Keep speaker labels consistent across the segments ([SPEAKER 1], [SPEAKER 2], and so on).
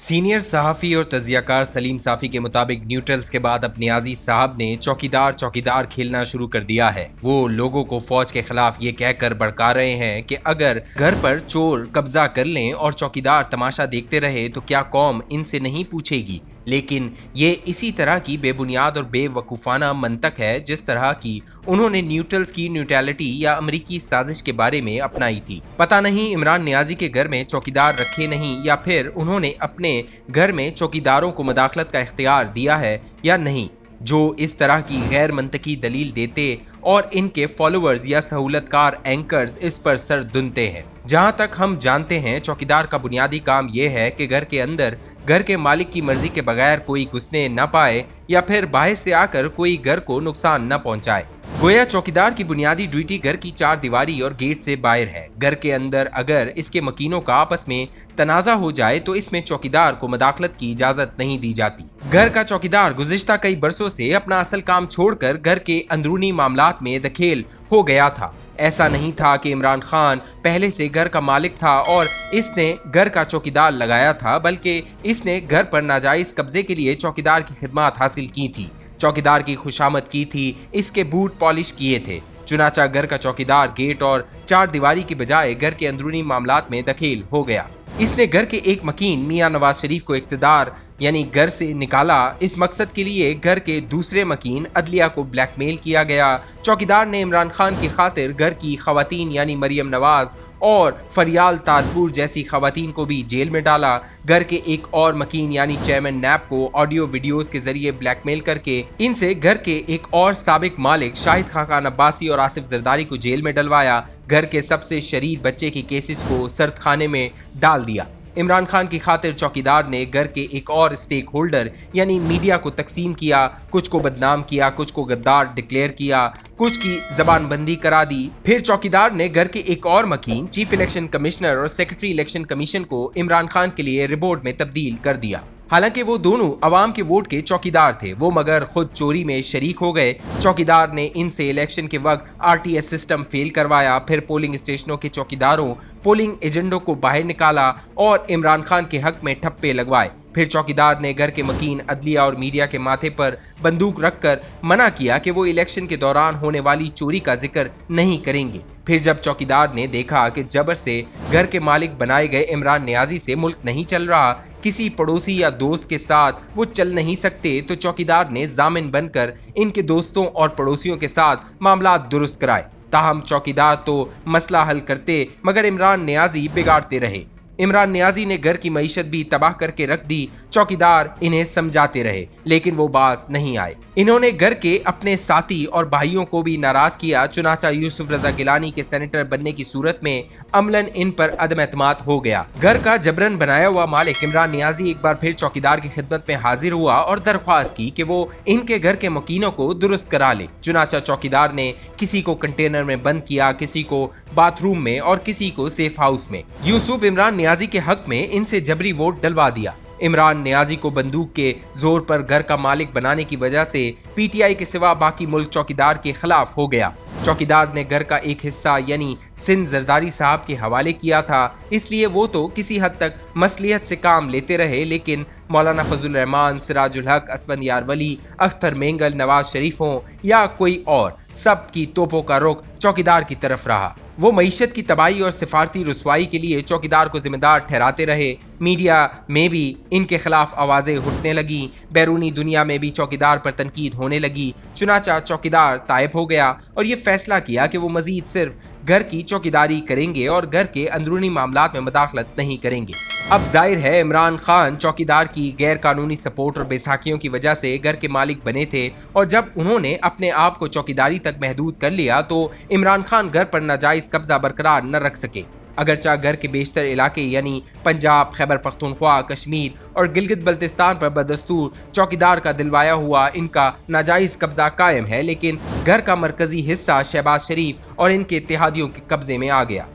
[SPEAKER 1] Senior सहाफ़ी और तज्ज़ियाकार सलीम साफ़ी के मुताबिक न्यूट्रल्स के बाद अब नियाज़ी साहब ने चौकीदार चौकीदार खेलना शुरू कर दिया है। वो लोगों को फौज के खिलाफ ये कहकर भड़का रहे हैं कि अगर घर पर चोर कब्जा कर लें और चौकीदार तमाशा देखते रहे तो क्या कौम इनसे नहीं पूछेगी। लेकिन ये इसी तरह की बेबुनियाद और बेवकूफ़ाना मंतक है जिस तरह की उन्होंने न्यूट्रल्स की न्यूट्रलिटी या अमरीकी साजिश के बारे में अपनाई थी। पता नहीं इमरान नियाजी के घर में चौकीदार रखे नहीं या फिर उन्होंने अपने घर में चौकीदारों को मुदाखलत का इख्तियार दिया है या नहीं, जो इस तरह की गैर मंतकी दलील देते और इनके फॉलोअर्स या सहूलतकार एंकर्स इस पर सर दुनते हैं। जहां तक हम जानते हैं चौकीदार का बुनियादी काम यह है कि घर के अंदर घर के मालिक की मर्जी के बगैर कोई घुसने न पाए या फिर बाहर से आकर कोई घर को नुकसान न पहुंचाए। गोया चौकीदार की बुनियादी ड्यूटी घर की चार दीवारी और गेट से बाहर है। घर के अंदर अगर इसके मकीनों का आपस में तनाजा हो जाए तो इसमें चौकीदार को मुदाखलत की इजाजत नहीं दी जाती। घर का चौकीदार गुज़िश्ता कई बरसों से अपना असल काम छोड़कर घर के अंदरूनी मामलात में दखेल हो गया था। ऐसा नहीं था कि इमरान खान पहले से घर का मालिक था और इसने घर का चौकीदार लगाया था, बल्कि इसने घर पर नाजायज कब्जे के लिए चौकीदार की खिदमत हासिल की थी, चौकीदार की खुशामद की थी, इसके बूट पॉलिश किए थे। चुनाचा घर का चौकीदार गेट और चार दीवारी की बजाय घर के अंदरूनी मामलात में दखील हो गया। इसने घर के एक मकीन मियां नवाज शरीफ को इख्तिदार यानी घर से निकाला। इस मकसद के लिए घर के दूसरे मकीन अदलिया को ब्लैकमेल किया गया। चौकीदार ने इमरान खान की खातिर घर की खवातीन यानी मरियम नवाज और फरियाल ताजपुर जैसी खवातीन को भी जेल में डाला। घर के एक और मकीन यानी चेयरमैन नैब को ऑडियो वीडियोस के जरिए ब्लैकमेल करके इनसे घर के एक और साबिक मालिक शाहिद खाकान अब्बासी और आसिफ जरदारी को जेल में डलवाया। घर के सबसे शरीर बच्चे के केसेस को सर्द खाने में डाल दिया। इमरान खान की खातिर चौकीदार ने घर के एक और स्टेक होल्डर यानी मीडिया को तकसीम किया, कुछ को बदनाम किया, कुछ को गद्दार डिक्लेयर किया, कुछ की जबानबंदी करा दी। फिर चौकीदार ने घर के एक और मकीन चीफ इलेक्शन कमिश्नर और सेक्रेटरी इलेक्शन कमीशन को इमरान खान के लिए रिपोर्ट में तब्दील कर दिया। हालांकि वो दोनों अवाम के वोट के चौकीदार थे, वो मगर खुद चोरी में शरीक हो गए। चौकीदार ने इनसे इलेक्शन के वक्त आरटीएस सिस्टम फेल करवाया, फिर पोलिंग स्टेशनों के चौकीदारों पोलिंग एजेंटों को बाहर निकाला और इमरान खान के हक में ठप्पे लगवाए। फिर चौकीदार ने घर के मकीन अदलिया और मीडिया के माथे पर बंदूक रखकर मना किया कि वो इलेक्शन के दौरान होने वाली चोरी का जिक्र नहीं करेंगे। फिर जब चौकीदार ने देखा कि जबर से घर के मालिक बनाए गए इमरान नियाजी से मुल्क नहीं चल रहा, किसी पड़ोसी या दोस्त के साथ वो चल नहीं सकते, तो चौकीदार ने जामिन बनकर इनके दोस्तों और पड़ोसियों के साथ मामला दुरुस्त कराए। ताहम चौकीदार तो मसला हल करते मगर इमरान नियाजी बिगाड़ते रहे। इमरान नियाजी ने घर की मईशत भी तबाह करके रख दी। चौकीदार इन्हें समझाते रहे लेकिन वो बाज नहीं आए। इन्होंने घर के अपने साथी और भाइयों को भी नाराज किया। चुनाचा यूसुफ रजा गिलानी के सेनेटर बनने की सूरत में अमलन इन पर अदम एतमाद हो गया। घर का जबरन बनाया हुआ मालिक इमरान नियाजी एक बार फिर चौकीदार की खिदमत में हाजिर हुआ और दरख्वास्त की कि वो इनके घर के मकीनों को दुरुस्त करा ले। चुनाचा चौकीदार ने किसी को कंटेनर में बंद किया, किसी को बाथरूम में और किसी को सेफ हाउस में। यूसुफ इमरान नियाजी के हक में इनसे जबरी वोट डलवा दिया। इमरान नियाजी को बंदूक के जोर पर घर का मालिक बनाने की वजह से पीटीआई के सिवा बाकी मुल्क चौकीदार के खिलाफ हो गया। चौकीदार ने घर का एक हिस्सा यानी सिंध जरदारी साहब के हवाले किया था, इसलिए वो तो किसी हद तक मसलियत से काम लेते रहे, लेकिन मौलाना फजल रहमान, सिराजुल हक, असफंद यार वली, अख्तर मेंगल, नवाज शरीफ हो या कोई और, सब की तोपों का रुख चौकीदार की तरफ रहा। वो मईशत की तबाही और सिफारती रुसवाई के लिए चौकीदार को जिम्मेदार ठहराते रहे। मीडिया में भी इनके खिलाफ आवाजें उठने लगी, बैरूनी दुनिया में भी चौकीदार पर तनकीद होने लगी। चुनाचा चौकीदार तायब हो गया और ये फैसला किया कि वो मजीद सिर्फ घर की चौकीदारी करेंगे और घर के अंदरूनी मामलात में मुदाखलत नहीं करेंगे। अब जाहिर है इमरान खान चौकीदार की गैर कानूनी सपोर्ट और बैसाखियों की वजह से घर के मालिक बने थे और जब उन्होंने अपने आप को चौकीदारी तक महदूद कर लिया तो इमरान खान घर पर नाजायज कब्जा बरकरार न रख सके। अगरचा घर के बेशतर इलाके यानी पंजाब, खैबर पख्तूनख्वा, कश्मीर और गिलगित बल्तिस्तान पर बदस्तूर चौकीदार का दिलवाया हुआ इनका नाजायज कब्जा कायम है, लेकिन घर का मरकजी हिस्सा शहबाज शरीफ और इनके इत्तेहादियों के कब्जे में आ गया।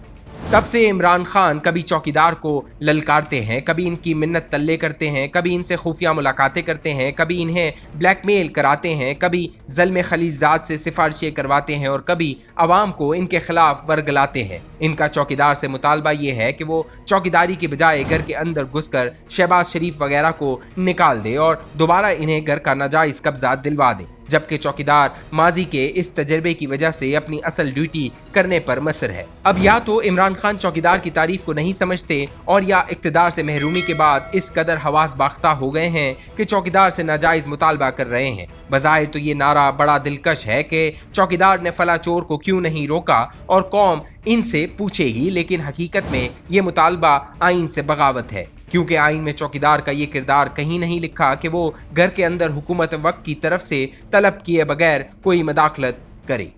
[SPEAKER 1] तब से इमरान खान कभी चौकीदार को ललकारते हैं, कभी इनकी मिन्नत तल्ले करते हैं, कभी इनसे खुफिया मुलाकातें करते हैं, कभी इन्हें ब्लैकमेल कराते हैं, कभी ज़ल्म खलीलजाद से सिफारिशें करवाते हैं और कभी आवाम को इनके खिलाफ वर्गलाते हैं। इनका चौकीदार से मुतालबा ये है कि वो चौकीदारी की बजाय घर के अंदर घुसकर शहबाज शरीफ वगैरह को निकाल दे और दोबारा इन्हें घर का नाजायज कब्जा दिलवा दे, जबकि चौकीदार माजी के इस तजर्बे की वजह से अपनी असल ड्यूटी करने पर मसर है। अब या तो इमरान खान चौकीदार की तारीफ को नहीं समझते और या इक्तदार से महरूमी के बाद इस कदर हवास बाख्ता हो गए हैं कि चौकीदार से नाजायज मुतालबा कर रहे हैं। बज़ाहिर तो ये नारा बड़ा दिलकश है कि चौकीदार ने फला चोर को क्यों नहीं रोका और कौम इनसे पूछेगी, लेकिन हकीकत में ये मुतालबा आइन से बगावत है, क्योंकि आइन में चौकीदार का ये किरदार कहीं नहीं लिखा कि वो घर के अंदर हुकूमत वक्त की तरफ से तलब किए बगैर कोई मदाखलत करे।